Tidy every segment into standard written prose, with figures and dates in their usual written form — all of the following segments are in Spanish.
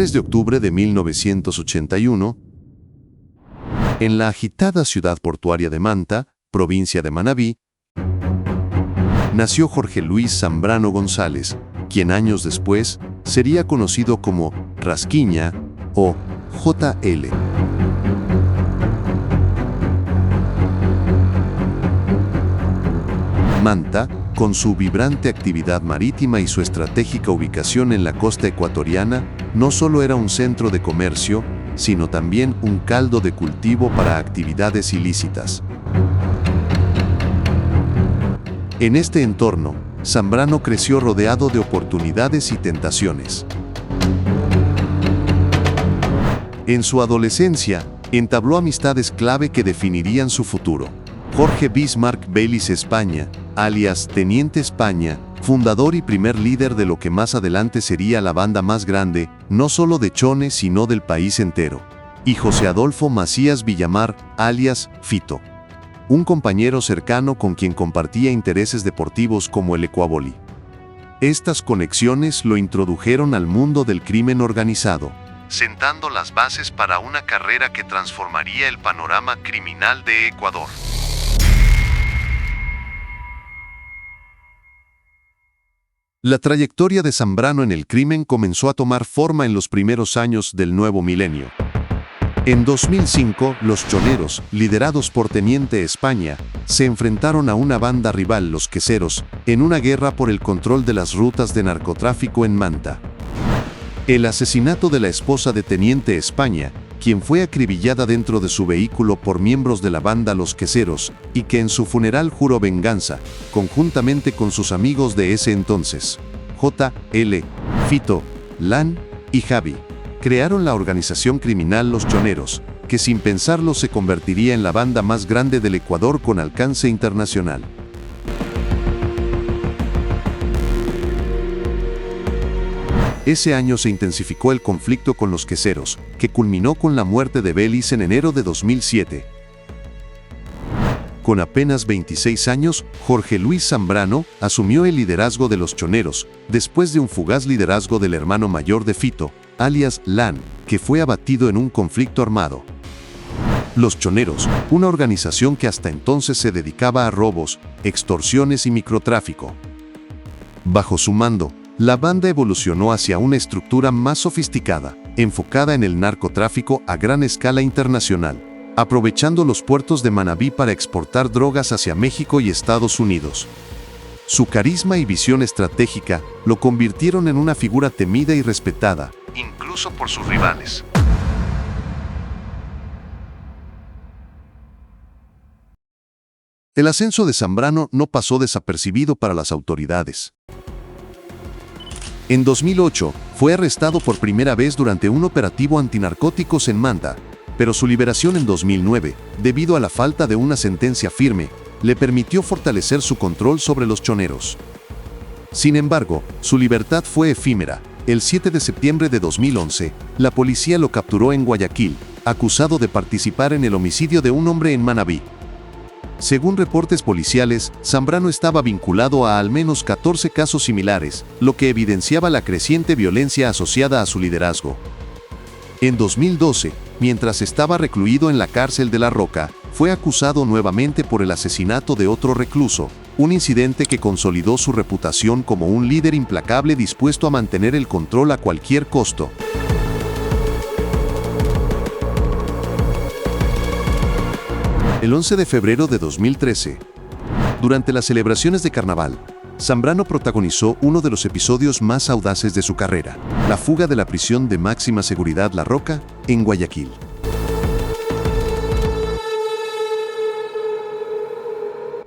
3 de octubre de 1981, en la agitada ciudad portuaria de Manta, provincia de Manabí, nació Jorge Luis Zambrano González, quien años después sería conocido como Rasquiña o JL. Manta, con su vibrante actividad marítima y su estratégica ubicación en la costa ecuatoriana, no solo era un centro de comercio, sino también un caldo de cultivo para actividades ilícitas. En este entorno, Zambrano creció rodeado de oportunidades y tentaciones. En su adolescencia, entabló amistades clave que definirían su futuro. Jorge Bismarck Baylis España, alias Teniente España, fundador y primer líder de lo que más adelante sería la banda más grande, no solo de Chone sino del país entero. Y José Adolfo Macías Villamar, alias Fito, un compañero cercano con quien compartía intereses deportivos como el ecuavóley. Estas conexiones lo introdujeron al mundo del crimen organizado, sentando las bases para una carrera que transformaría el panorama criminal de Ecuador. La trayectoria de Zambrano en el crimen comenzó a tomar forma en los primeros años del nuevo milenio. En 2005, los choneros, liderados por Teniente España, se enfrentaron a una banda rival, los queseros, en una guerra por el control de las rutas de narcotráfico en Manta. El asesinato de la esposa de Teniente España, quien fue acribillada dentro de su vehículo por miembros de la banda Los Queseros, y que en su funeral juró venganza, conjuntamente con sus amigos de ese entonces, JL, Fito, Lan y Javi, crearon la organización criminal Los Choneros, que sin pensarlo se convertiría en la banda más grande del Ecuador con alcance internacional. Ese año se intensificó el conflicto con los queseros, que culminó con la muerte de Baylis en enero de 2007. Con apenas 26 años, Jorge Luis Zambrano asumió el liderazgo de los choneros, después de un fugaz liderazgo del hermano mayor de Fito, alias Lan, que fue abatido en un conflicto armado. Los Choneros, una organización que hasta entonces se dedicaba a robos, extorsiones y microtráfico. Bajo su mando, la banda evolucionó hacia una estructura más sofisticada, enfocada en el narcotráfico a gran escala internacional, aprovechando los puertos de Manabí para exportar drogas hacia México y Estados Unidos. Su carisma y visión estratégica lo convirtieron en una figura temida y respetada, incluso por sus rivales. El ascenso de Zambrano no pasó desapercibido para las autoridades. En 2008, fue arrestado por primera vez durante un operativo antinarcóticos en Manta, pero su liberación en 2009, debido a la falta de una sentencia firme, le permitió fortalecer su control sobre los choneros. Sin embargo, su libertad fue efímera. El 7 de septiembre de 2011, la policía lo capturó en Guayaquil, acusado de participar en el homicidio de un hombre en Manabí. Según reportes policiales, Zambrano estaba vinculado a al menos 14 casos similares, lo que evidenciaba la creciente violencia asociada a su liderazgo. En 2012, mientras estaba recluido en la cárcel de La Roca, fue acusado nuevamente por el asesinato de otro recluso, un incidente que consolidó su reputación como un líder implacable dispuesto a mantener el control a cualquier costo. El 11 de febrero de 2013, durante las celebraciones de Carnaval, Zambrano protagonizó uno de los episodios más audaces de su carrera, la fuga de la prisión de máxima seguridad La Roca, en Guayaquil.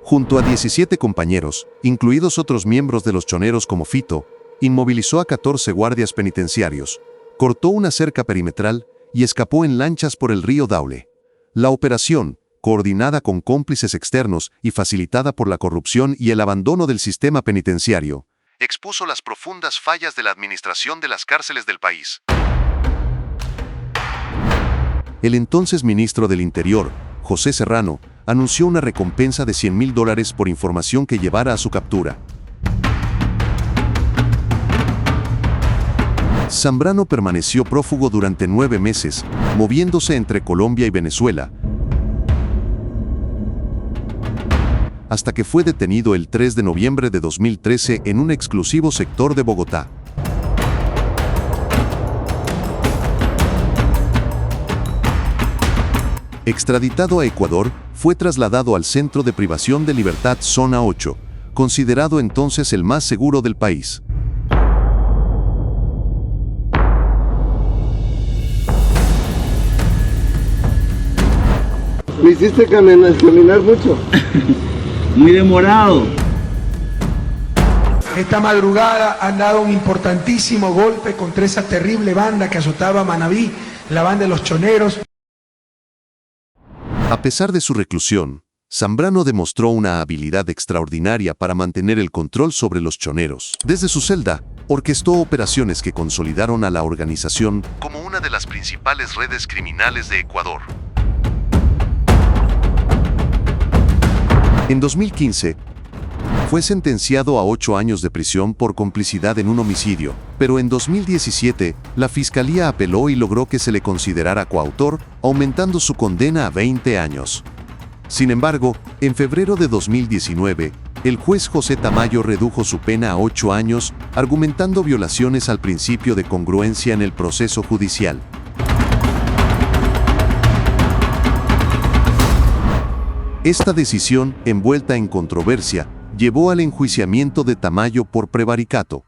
Junto a 17 compañeros, incluidos otros miembros de los choneros como Fito, inmovilizó a 14 guardias penitenciarios, cortó una cerca perimetral y escapó en lanchas por el río Daule. La operación, coordinada con cómplices externos y facilitada por la corrupción y el abandono del sistema penitenciario, expuso las profundas fallas de la administración de las cárceles del país. El entonces ministro del Interior, José Serrano, anunció una recompensa de $100,000 por información que llevara a su captura. Zambrano permaneció prófugo durante 9 meses, moviéndose entre Colombia y Venezuela, hasta que fue detenido el 3 de noviembre de 2013 en un exclusivo sector de Bogotá. Extraditado a Ecuador, fue trasladado al Centro de Privación de Libertad Zona 8, considerado entonces el más seguro del país. Me hiciste caminar mucho. Muy demorado. Esta madrugada han dado un importantísimo golpe contra esa terrible banda que azotaba Manabí, la banda de los choneros. A pesar de su reclusión, Zambrano demostró una habilidad extraordinaria para mantener el control sobre los choneros. Desde su celda, orquestó operaciones que consolidaron a la organización como una de las principales redes criminales de Ecuador. En 2015, fue sentenciado a 8 años de prisión por complicidad en un homicidio, pero en 2017, la Fiscalía apeló y logró que se le considerara coautor, aumentando su condena a 20 años. Sin embargo, en febrero de 2019, el juez José Tamayo redujo su pena a 8 años, argumentando violaciones al principio de congruencia en el proceso judicial. Esta decisión, envuelta en controversia, llevó al enjuiciamiento de Tamayo por prevaricato.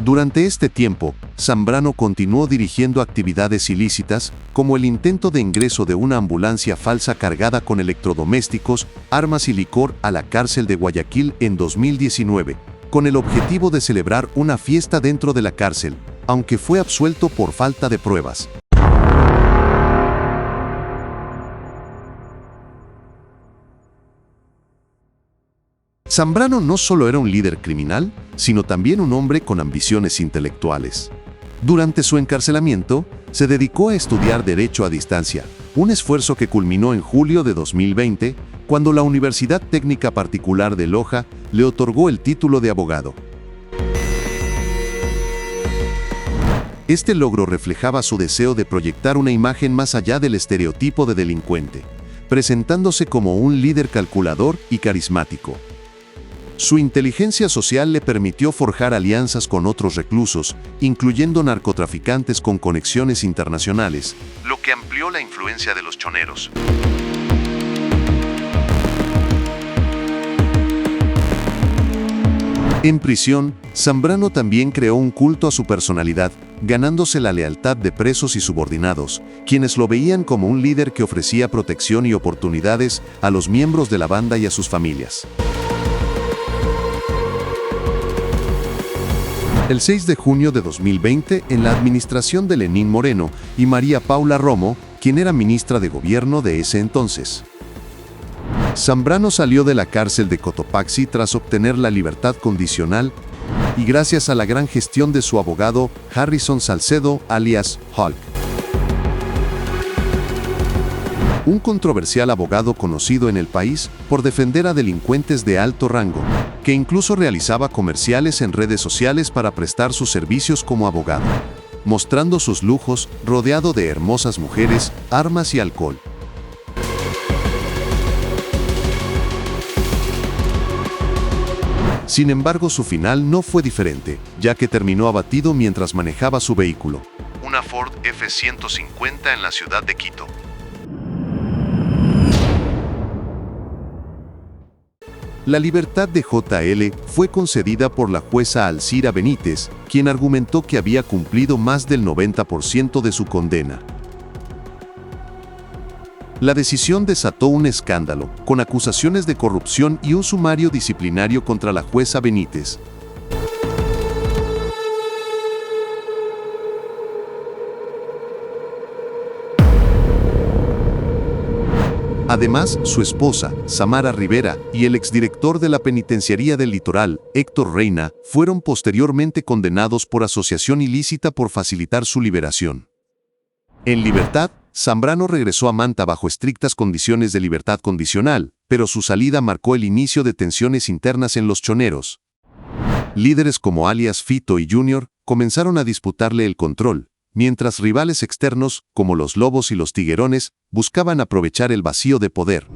Durante este tiempo, Zambrano continuó dirigiendo actividades ilícitas, como el intento de ingreso de una ambulancia falsa cargada con electrodomésticos, armas y licor a la cárcel de Guayaquil en 2019, con el objetivo de celebrar una fiesta dentro de la cárcel, aunque fue absuelto por falta de pruebas. Zambrano no solo era un líder criminal, sino también un hombre con ambiciones intelectuales. Durante su encarcelamiento, se dedicó a estudiar Derecho a distancia, un esfuerzo que culminó en julio de 2020, cuando la Universidad Técnica Particular de Loja le otorgó el título de abogado. Este logro reflejaba su deseo de proyectar una imagen más allá del estereotipo de delincuente, presentándose como un líder calculador y carismático. Su inteligencia social le permitió forjar alianzas con otros reclusos, incluyendo narcotraficantes con conexiones internacionales, lo que amplió la influencia de los choneros. En prisión, Zambrano también creó un culto a su personalidad, ganándose la lealtad de presos y subordinados, quienes lo veían como un líder que ofrecía protección y oportunidades a los miembros de la banda y a sus familias. El 6 de junio de 2020, en la administración de Lenín Moreno y María Paula Romo, quien era ministra de Gobierno de ese entonces, Zambrano salió de la cárcel de Cotopaxi tras obtener la libertad condicional y gracias a la gran gestión de su abogado Harrison Salcedo, alias Hulk. Un controversial abogado conocido en el país por defender a delincuentes de alto rango, que incluso realizaba comerciales en redes sociales para prestar sus servicios como abogado, mostrando sus lujos rodeado de hermosas mujeres, armas y alcohol. Sin embargo, su final no fue diferente, ya que terminó abatido mientras manejaba su vehículo, una Ford F-150 en la ciudad de Quito. La libertad de JL fue concedida por la jueza Alcira Benítez, quien argumentó que había cumplido más del 90% de su condena. La decisión desató un escándalo, con acusaciones de corrupción y un sumario disciplinario contra la jueza Benítez. Además, su esposa, Samara Rivera, y el exdirector de la Penitenciaría del Litoral, Héctor Reina, fueron posteriormente condenados por asociación ilícita por facilitar su liberación. En libertad, Zambrano regresó a Manta bajo estrictas condiciones de libertad condicional, pero su salida marcó el inicio de tensiones internas en los choneros. Líderes como alias Fito y Junior comenzaron a disputarle el control, mientras rivales externos, como los Lobos y los Tiguerones, buscaban aprovechar el vacío de poder.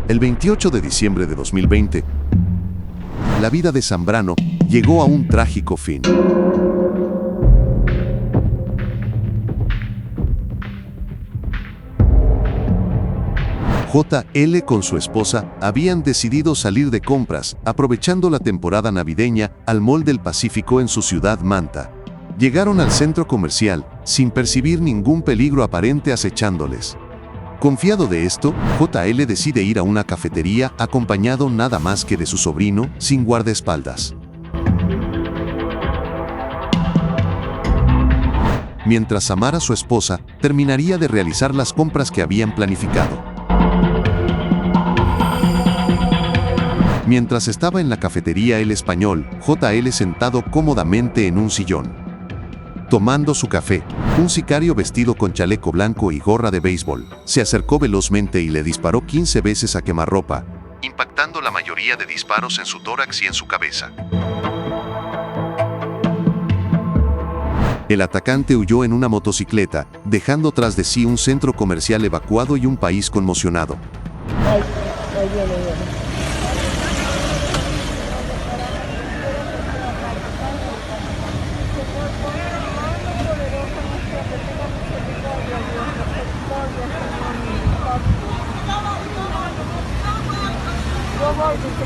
El 28 de diciembre de 2020, la vida de Zambrano llegó a un trágico fin. JL con su esposa habían decidido salir de compras, aprovechando la temporada navideña, al Mall del Pacífico en su ciudad Manta. Llegaron al centro comercial, sin percibir ningún peligro aparente acechándoles. Confiado de esto, JL decide ir a una cafetería acompañado nada más que de su sobrino, sin guardaespaldas. Mientras Samara, su esposa, terminaría de realizar las compras que habían planificado. Mientras estaba en la cafetería El Español, JL sentado cómodamente en un sillón. Tomando su café, un sicario vestido con chaleco blanco y gorra de béisbol se acercó velozmente y le disparó 15 veces a quemarropa, impactando la mayoría de disparos en su tórax y en su cabeza. El atacante huyó en una motocicleta, dejando tras de sí un centro comercial evacuado y un país conmocionado. Ahí viene.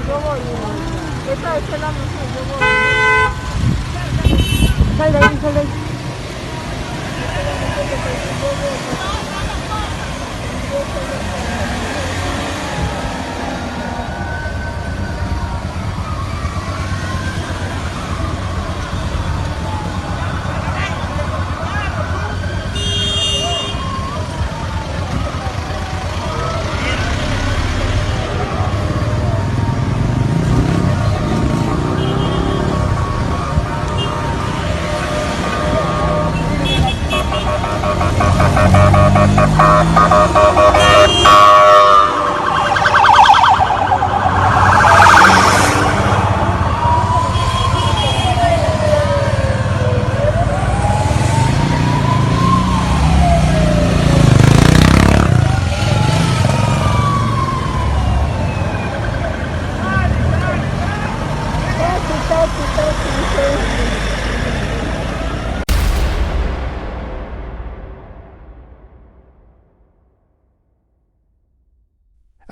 Yo voy. Esta es la misión, yo voy. Sal de ahí.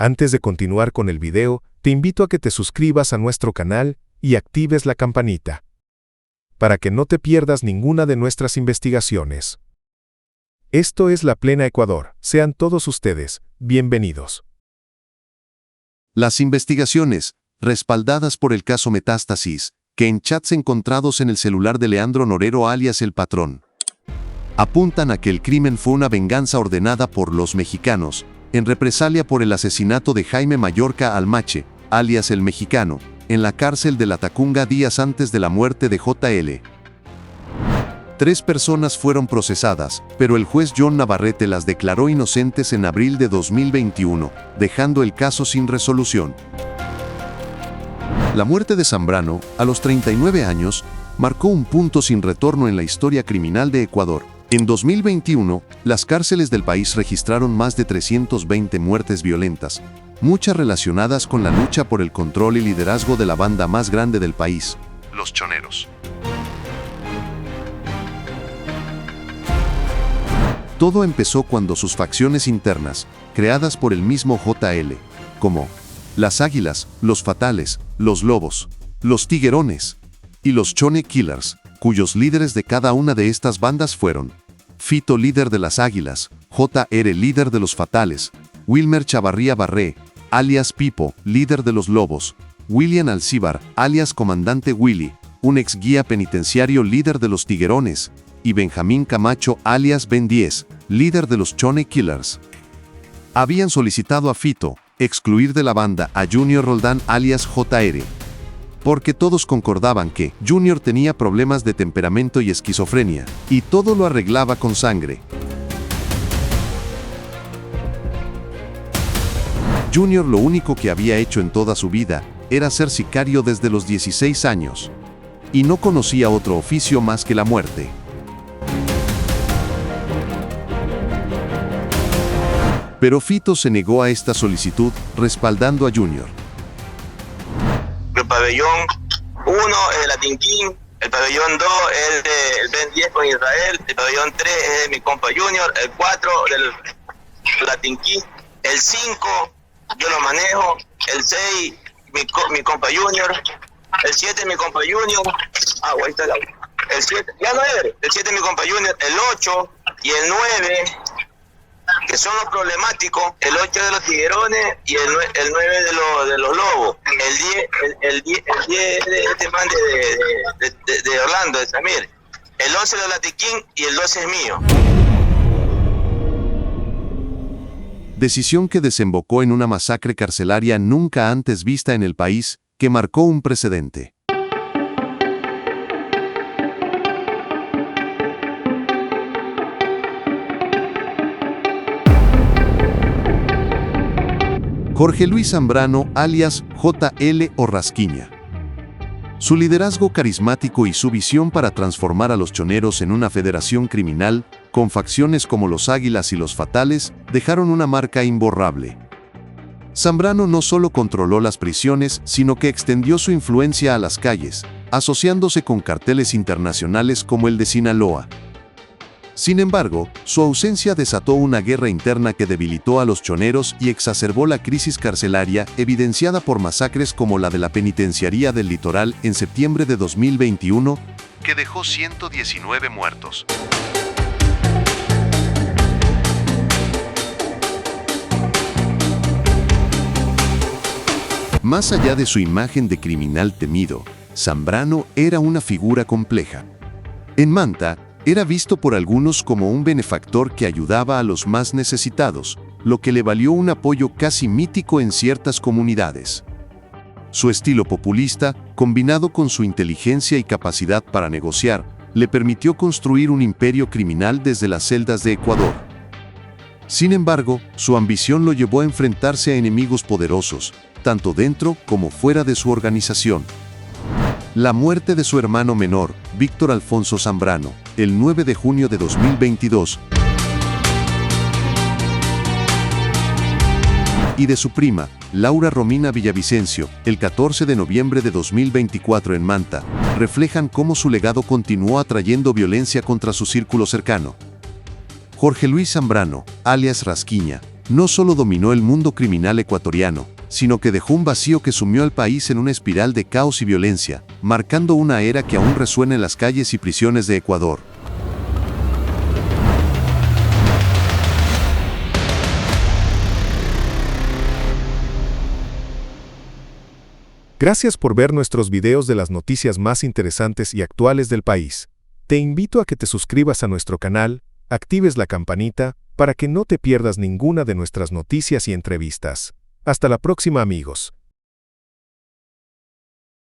Antes de continuar con el video, te invito a que te suscribas a nuestro canal y actives la campanita para que no te pierdas ninguna de nuestras investigaciones. Esto es La Plena Ecuador. Sean todos ustedes bienvenidos. Las investigaciones, respaldadas por el caso Metástasis, que en chats encontrados en el celular de Leandro Norero alias El Patrón, apuntan a que el crimen fue una venganza ordenada por los mexicanos, en represalia por el asesinato de Jaime Mallorca Almache, alias El Mexicano, en la cárcel de La Tacunga días antes de la muerte de JL. 3 personas fueron procesadas, pero el juez John Navarrete las declaró inocentes en abril de 2021, dejando el caso sin resolución. La muerte de Zambrano, a los 39 años, marcó un punto sin retorno en la historia criminal de Ecuador. En 2021, las cárceles del país registraron más de 320 muertes violentas, muchas relacionadas con la lucha por el control y liderazgo de la banda más grande del país, los choneros. Todo empezó cuando sus facciones internas, creadas por el mismo JL, como las Águilas, los Fatales, los Lobos, los Tiguerones y los Chone Killers, cuyos líderes de cada una de estas bandas fueron Fito, líder de las Águilas, JR, líder de los Fatales, Wilmer Chavarría Barré, alias Pipo, líder de los Lobos, William Alcíbar, alias Comandante Willy, un ex guía penitenciario líder de los Tiguerones, y Benjamín Camacho, alias Ben 10, líder de los Chone Killers. Habían solicitado a Fito excluir de la banda a Junior Roldán, alias JR, porque todos concordaban que Junior tenía problemas de temperamento y esquizofrenia, y todo lo arreglaba con sangre. Junior lo único que había hecho en toda su vida era ser sicario desde los 16 años. Y no conocía otro oficio más que la muerte. Pero Fito se negó a esta solicitud, respaldando a Junior. El pabellón 1 es de Latin King, el pabellón 2 es del Ben 10 con Israel, el pabellón 3 es de mi compa Junior, el 4 del Latin King, el 5 yo lo manejo, el 6 mi compa Junior, el 7 mi compa Junior, ahí está el agua, el 7, ya no es, el 7 mi compa Junior, el 8 y el 9, que son los problemáticos, el 8 de los tiguerones y el 9 de los lobos, el 10 de este man de Orlando, de Samir, el 11 de Latin King y el 12 es mío. Decisión que desembocó en una masacre carcelaria nunca antes vista en el país, que marcó un precedente. Jorge Luis Zambrano, alias JL o Rasquiña. Su liderazgo carismático y su visión para transformar a los choneros en una federación criminal, con facciones como los Águilas y los Fatales, dejaron una marca imborrable. Zambrano no solo controló las prisiones, sino que extendió su influencia a las calles, asociándose con carteles internacionales como el de Sinaloa. Sin embargo, su ausencia desató una guerra interna que debilitó a los choneros y exacerbó la crisis carcelaria, evidenciada por masacres como la de la penitenciaría del Litoral en septiembre de 2021, que dejó 119 muertos. Más allá de su imagen de criminal temido, Zambrano era una figura compleja. En Manta, era visto por algunos como un benefactor que ayudaba a los más necesitados, lo que le valió un apoyo casi mítico en ciertas comunidades. Su estilo populista, combinado con su inteligencia y capacidad para negociar, le permitió construir un imperio criminal desde las celdas de Ecuador. Sin embargo, su ambición lo llevó a enfrentarse a enemigos poderosos, tanto dentro como fuera de su organización. La muerte de su hermano menor, Víctor Alfonso Zambrano, el 9 de junio de 2022, y de su prima, Laura Romina Villavicencio, el 14 de noviembre de 2024 en Manta, reflejan cómo su legado continuó atrayendo violencia contra su círculo cercano. Jorge Luis Zambrano, alias Rasquiña, no solo dominó el mundo criminal ecuatoriano, sino que dejó un vacío que sumió al país en una espiral de caos y violencia, marcando una era que aún resuena en las calles y prisiones de Ecuador. Gracias por ver nuestros videos de las noticias más interesantes y actuales del país. Te invito a que te suscribas a nuestro canal, actives la campanita, para que no te pierdas ninguna de nuestras noticias y entrevistas. Hasta la próxima, amigos.